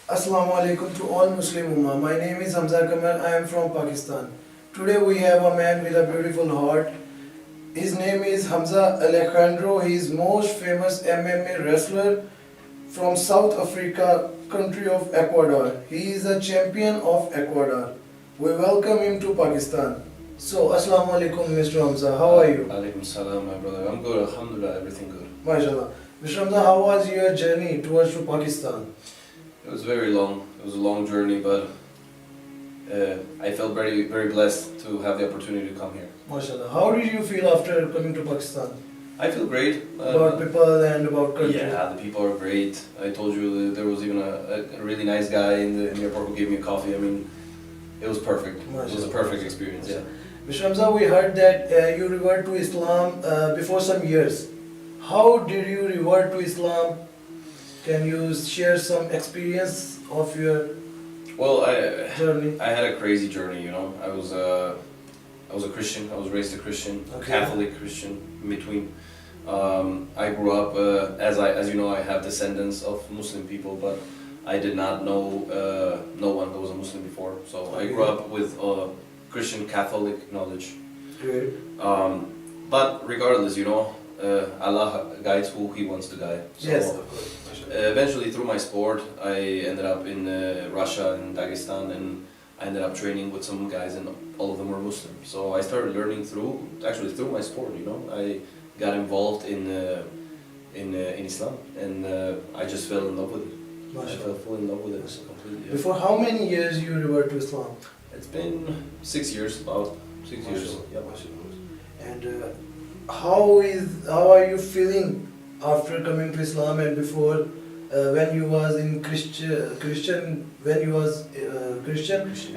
Assalamu alaikum to all Muslim Ummah. My name is Hamza Alejandro. I am from Pakistan. Today we have a man with a beautiful heart. His name is Hamza Alejandro. He is most famous MMA wrestler from South Africa, country of Ecuador. He is a champion of Ecuador. We welcome him to Pakistan. So, Assalamu alaikum, Mr. Hamza. How are you? Alaikum salam, my brother. I'm good, alhamdulillah, everything good. MashaAllah. Mr. Hamza, how was your journey towards to Pakistan? It was very long. It was a long journey, but I felt very, very blessed to have the opportunity to come here. MashaAllah. How did you feel after coming to Pakistan? I feel great. About people and about country? Yeah, the people are great. I told you that there was even a really nice guy in the airport who gave me a coffee. I mean, it was perfect. It was a perfect experience, yeah. Mr. Hamza, we heard that you revert to Islam before some years. How did you revert to Islam? Can you share some experience of your journey? I had a crazy journey, you know. I was a Christian. I was raised a Christian, Okay. Catholic Christian in between. I grew up as you know, I have descendants of Muslim people, but I did not know no one who was a Muslim before. So I grew up with Christian Catholic knowledge. Great. But regardless, you know, Allah guides who He wants to guide. So, Yes, of course. eventually, through my sport, I ended up in Russia and Dagestan, and I ended up training with some guys, and all of them were Muslim. So I started learning through my sport. You know, I got involved in Islam, and I just fell in love with it. I fell full in love with it completely. Yeah. Before how many years you revert to Islam? It's been 6 years, about 6 years. Yeah. And how are you feeling after coming to Islam and before when you was in Christian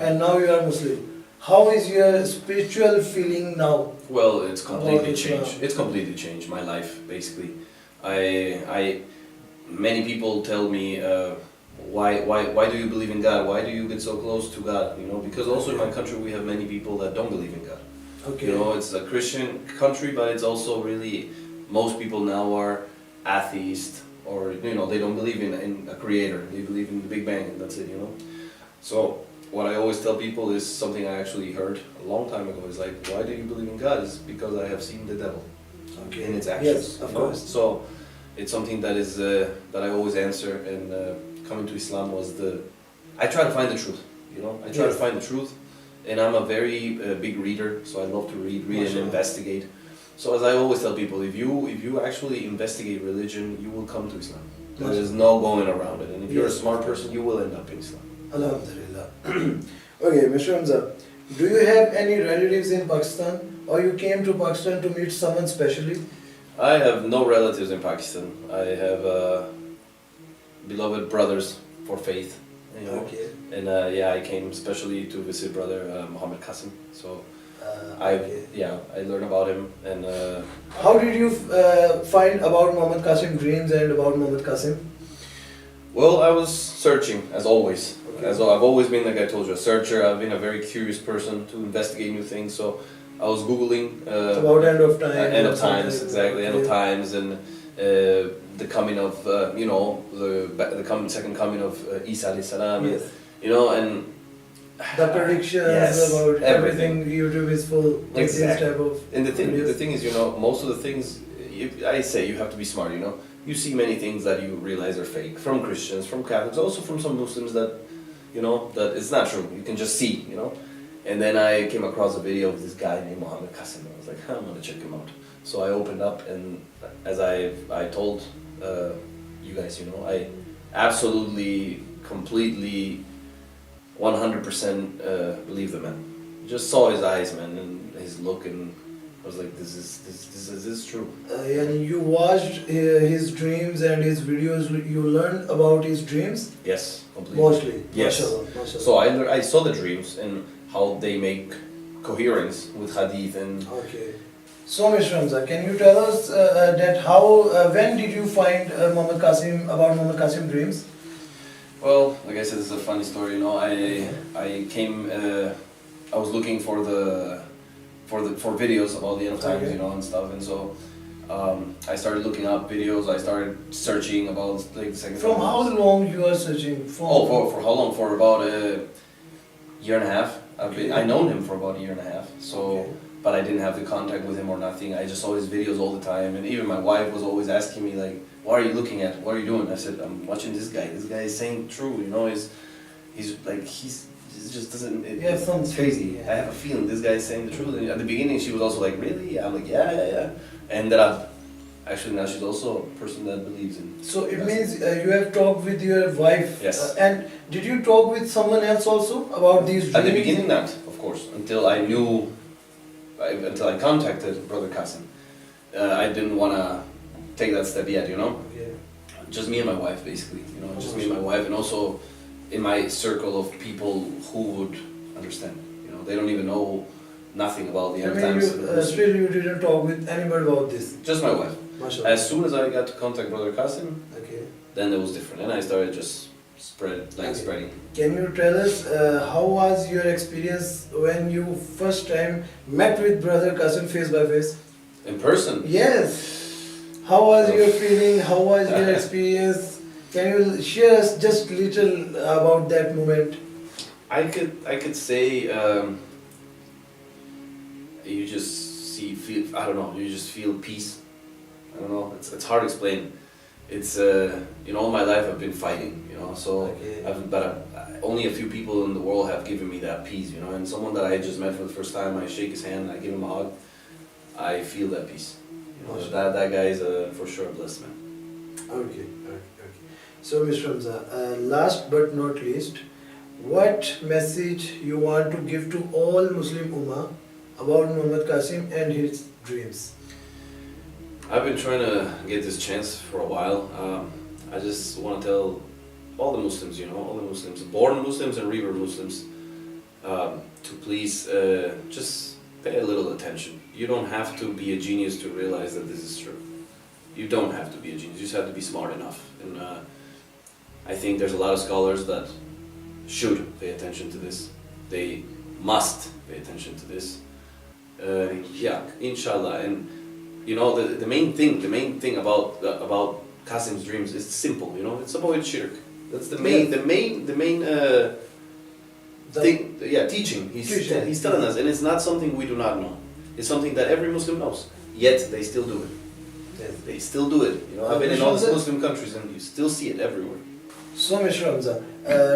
and now you are Muslim? How is your spiritual feeling now? Well, it's completely About Islam. changed. It's completely changed my life, basically. Many people tell me, why do you believe in God? Why do you get so close to God? You know, because also in my country we have many people that don't believe in God. Okay. You know, it's a Christian country, but it's also really, most people now are atheist, or, you know, they don't believe in a creator. They believe in the Big Bang, and that's it, you know. So what I always tell people is something I actually heard a long time ago. Is like, why do you believe in God? It's because I have seen the devil in its actions. Yes, of you know? course. So it's something that is that I always answer, and coming to Islam was I try to find the truth, you know. I try to find the truth, and I'm a very big reader, so I love to read and investigate. So as I always tell people, if you actually investigate religion, you will come to Islam. There is no going around it, and if you're a smart person, you will end up in Islam. Alhamdulillah. Okay, Mr. Hamza, do you have any relatives in Pakistan, or you came to Pakistan to meet someone specially? I have no relatives in Pakistan. I have beloved brothers for faith, you know. Okay. And I came especially to visit brother Muhammad Qasim. So I learned about him, and How did you find about Muhammad Qasims Dreams and about Muhammad Qasim? well, I was searching as always. Okay. As I've always been, like I told you, a searcher. I've been a very curious person to investigate new things. So I was googling About end of time. end of times, exactly, end of times, and the coming of you know, second coming of Isa alayhi salam, Yes. you know, and The predictions Yes, about everything. YouTube is full with this Exactly. type of And the videos. thing is, you know, most of the things, I say you have to be smart, you know. You see many things that you realize are fake, from Christians, from Catholics, also from some Muslims that, you know, that it's not true. You can just see, you know. And then I came across a video of this guy named Muhammad Qasim. I was like, I'm gonna check him out. So I opened up, and as I told you guys, you know, I absolutely, completely, 100% believe the man. Just saw his eyes, man, and his look, and I was like, this is true. And you watched his dreams and his videos. You learned about his dreams Yes, completely. mostly. Yes. Mashallah, mashallah. So I saw the dreams and how they make coherence with hadith and. Okay. So, Mr. Hamza, can you tell us that when did you find Muhammad Qasim Dreams? Well, like I said, this is a funny story. You know, I came. I was looking for videos about the end of times, Okay. you know, and stuff, and so I started looking up videos. I started searching about like the second. From how long you are searching? For how long? For about a year and a half. I known him for about a year and a half. So, but I didn't have the contact with him or nothing. I just saw his videos all the time, and even my wife was always asking me like, "What are you looking at? What are you doing?" I said, "I'm watching this guy. This guy is saying true. You know, he's like he just doesn't. It's crazy. Yeah. I have a feeling this guy is saying the truth." And at the beginning, she was also like, "Really?" I'm like, "Yeah." And then actually now she's also a person that believes in. So it means you have talked with your wife. Yes. And did you talk with someone else also about these dreams? At the beginning, not, of course, until I knew, until I contacted Brother Qasim. I didn't want to take that step yet, you know? Okay. Just me and my wife, basically, you know, just me and my wife, and also in my circle of people who would understand, you know, they don't even know nothing about the end times. Still you didn't talk with anybody about this? Just my wife. Mashallah. As soon as I got to contact Brother Qasim, Okay. then it was different, and I started just spreading. Can you tell us how was your experience when you first time met with Brother Qasim face by face? In person? Yes. How was your feeling? How was your experience? Can you share us just little about that moment? I could say you just feel I don't know, you just feel peace. I don't know, it's hard to explain. It's you know, all my life I've been fighting, you know, so only a few people in the world have given me that peace, you know, and someone that I just met for the first time, I shake his hand, I give him a hug, I feel that peace. You know, that guy is for sure a blessed man. Okay. So Mr. Hamza, last but not least, what message you want to give to all Muslim Ummah about Muhammad Qasim and his dreams? I've been trying to get this chance for a while. I just want to tell all the Muslims, you know, all the Muslims, born Muslims and Revert Muslims, to please just pay a little attention. You don't have to be a genius to realize that this is true. You don't have to be a genius, you just have to be smart enough. And I think there's a lot of scholars that should pay attention to this. They must pay attention to this. Yeah, inshallah. And you know, the main thing about Qasim's dreams is simple, you know, it's avoid shirk. That's the main thing, teaching. He's telling us, and it's not something we do not know. It's something that every Muslim knows, yet they still do it. Yes. They still do it. You know, I've been in all the Muslim countries and you still see it everywhere. So Mr. Hamza,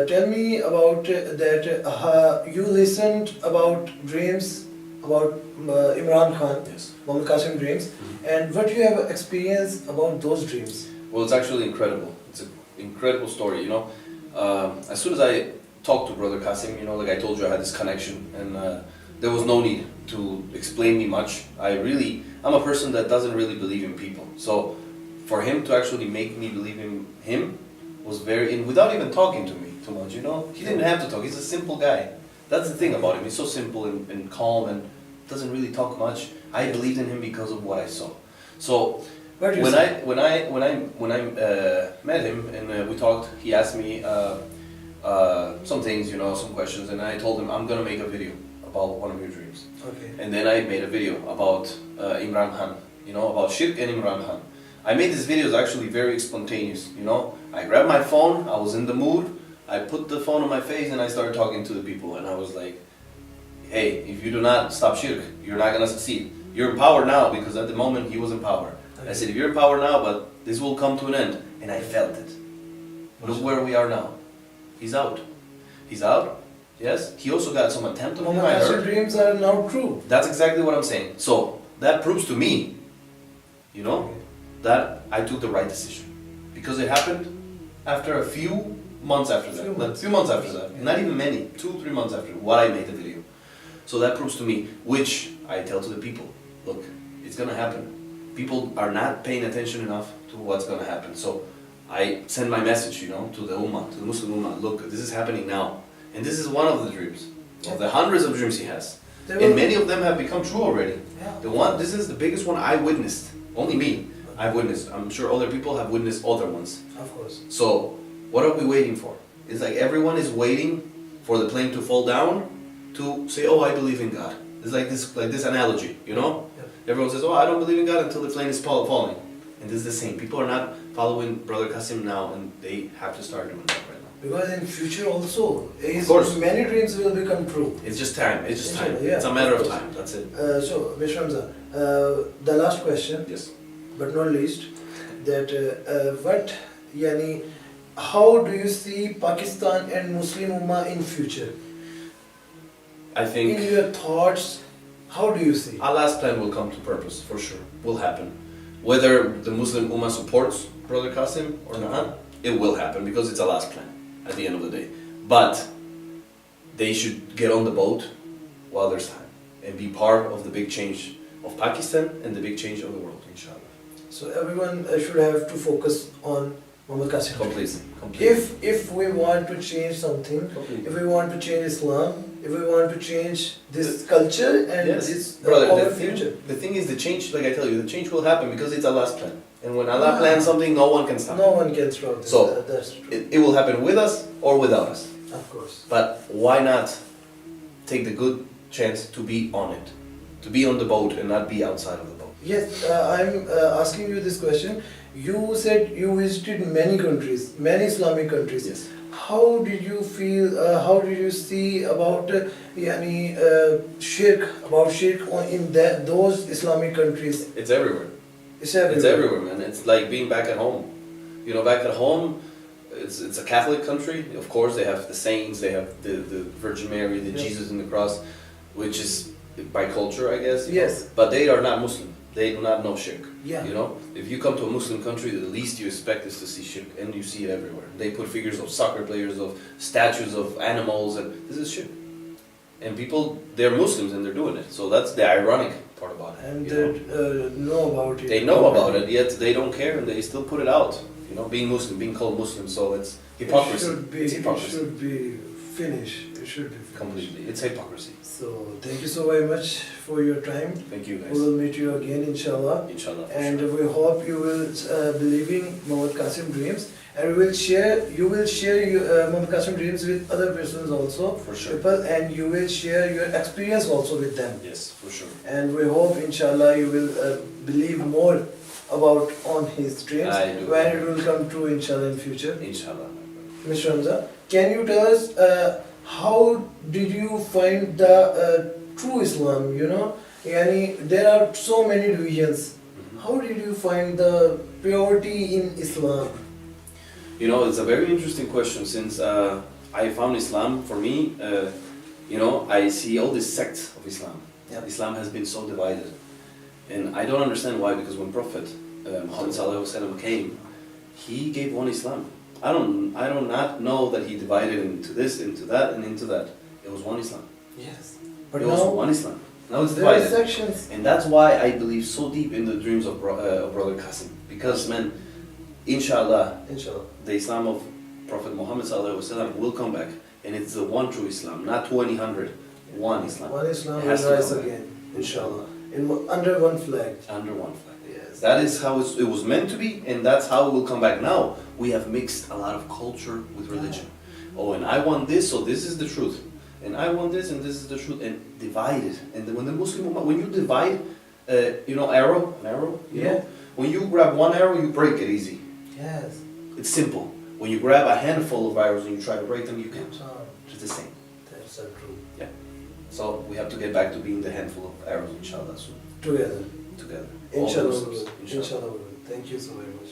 tell me about that, you listened about dreams about Imran Khan, Yes. Muhammad Qasim dreams, and what you have experienced about those dreams? Well, it's actually incredible. It's an incredible story, you know. As soon as I talked to Brother Qasim, you know, like I told you, I had this connection, and there was no need to explain me much. I'm a person that doesn't really believe in people. So for him to actually make me believe in him was without even talking to me too much, you know. He didn't have to talk, he's a simple guy. That's the thing about him, he's so simple and calm and doesn't really talk much. I believed in him because of what I saw. So when I met him and we talked, he asked me some things, you know, some questions, and I told him I'm gonna make a video about one of your dreams. Okay. And then I made a video about Imran Khan, you know, about shirk and Imran Khan. I made these videos actually very spontaneous, you know. I grabbed my phone, I was in the mood, I put the phone on my face and I started talking to the people, and I was like, hey, if you do not stop shirk, you're not gonna succeed. You're in power now, because at the moment he was in power. I said, if you're in power now, but this will come to an end. And I felt it. Look where we are now. He's out. He's out. Yes. He also got some attempt on him, I Muhammad heard. dreams are now true. That's exactly what I'm saying. So that proves to me, you know, that I took the right decision. Because it happened after a few months after that. Few months after that. Not even many. 2-3 months after what I made the video. So that proves to me, which I tell to the people, look, it's gonna happen. People are not paying attention enough to what's gonna happen. So I send my message, you know, to the Ummah, to the Muslim Ummah, look, this is happening now. And this is one of the dreams, of the hundreds of dreams he has. And many of them have become true already. This is the biggest one I witnessed. Only me, I've witnessed. I'm sure other people have witnessed other ones. Of course. So, what are we waiting for? It's like everyone is waiting for the plane to fall down to say, oh, I believe in God. It's like this analogy, you know? Everyone says, oh, I don't believe in God until the plane is falling. And this is the same. People are not following Brother Qasim now, and they have to start doing that right now. Because in future also, Of course. many dreams will become true. It's just time. It's just time. Yeah, It's a matter of course. time. That's it. So, Mr. Hamza, the last question, Yes. but not least, that how do you see Pakistan and Muslim Ummah in future? I think In your thoughts, how do you see? Allah's plan will come to purpose, for sure. Will happen. Whether the Muslim Ummah supports Brother Qasim or not, it will happen because it's Allah's plan at the end of the day. But they should get on the boat while there's time and be part of the big change of Pakistan and the big change of the world, inshallah. So everyone should have to focus on Muhammad Qasim. Completely. If we want to change something, Completely. if we want to change Islam, if we want to change this culture and Yes. this Brother, our the future. thing is, the change, like I tell you, the change will happen because it's Allah's plan. And when Allah plans something, no one can stop No it. one can stop this. So, That's true. It will happen with us or without us. Of course. But why not take the good chance to be on it? To be on the boat and not be outside of the boat. Yes, I'm asking you this question. You said you visited many countries, many Islamic countries. Yes. How did you feel? How did you see about shirk? About shirk in those Islamic countries? It's everywhere. It's everywhere. It's everywhere, man. It's like being back at home. You know, back at home, it's a Catholic country. Of course, they have the saints, they have the Virgin Mary, the Yeah. Jesus in the cross, which is by culture, I guess. you know. Yes. But they are not Muslim. They do not know shirk. Yeah. You know, if you come to a Muslim country, the least you expect is to see shirk, and you see it everywhere. They put figures of soccer players, of statues of animals, and this is shirk. And people, they're Muslims and they're doing it. So that's the ironic part about it. And you know? they know about it. They know about it, yet they don't care, and they still put it out. You know, being Muslim, being called Muslim, so it's hypocrisy. It's hypocrisy. It should be finished. It should be finished. Completely. It's hypocrisy. So thank you so very much for your time. Thank you, We guys. will meet you again, inshallah. Inshallah. for And sure. we hope you will believe in Muhammad Qasim Dreams, and you will share Muhammad Qasim Dreams with other persons also, For sure. people, and you will share your experience also with them. Yes, for sure. And we hope, inshallah, you will believe more about on his dreams I do. when it will come true, inshallah, in future. Inshallah. Mr. Hamza, can you tell us how did you find the true Islam? You know, there are so many religions. How did you find the purity in Islam? You know, it's a very interesting question since I found Islam, for me, you know, I see all these sects of Islam. Yeah. Islam has been so divided. And I don't understand why, because when Prophet Muhammad came, he gave one Islam. I don't not know that he divided into this, into that, and into that. It was one Islam. Yes. But It was now one Islam. Now it's there are divided. sections. And that's why I believe so deep in the dreams of Brother Qasim. Because, man, inshallah, Inshallah. the Islam of Prophet Muhammad will come back. And it's the one true Islam, not 2,000, one Islam. One Islam It will has to rise come back. again. Inshallah. Under one flag. Under one flag. Yes. That is how it was meant to be, and that's how it will come back. Now, we have mixed a lot of culture with religion. Oh, and I want this, so this is the truth. And I want this, and this is the truth. And divided. And when the Muslim Ummah, when you divide, you know, an arrow, you Yeah. know? When you grab one arrow, you break it easy. Yes. It's simple. When you grab a handful of arrows and you try to break them, you can't. It's the same. That's so true. So we have to get back to being the handful of arrows, inshallah, soon. Together. Together. All Inshallah. Muslims, Inshallah. Inshallah. Thank you so very much.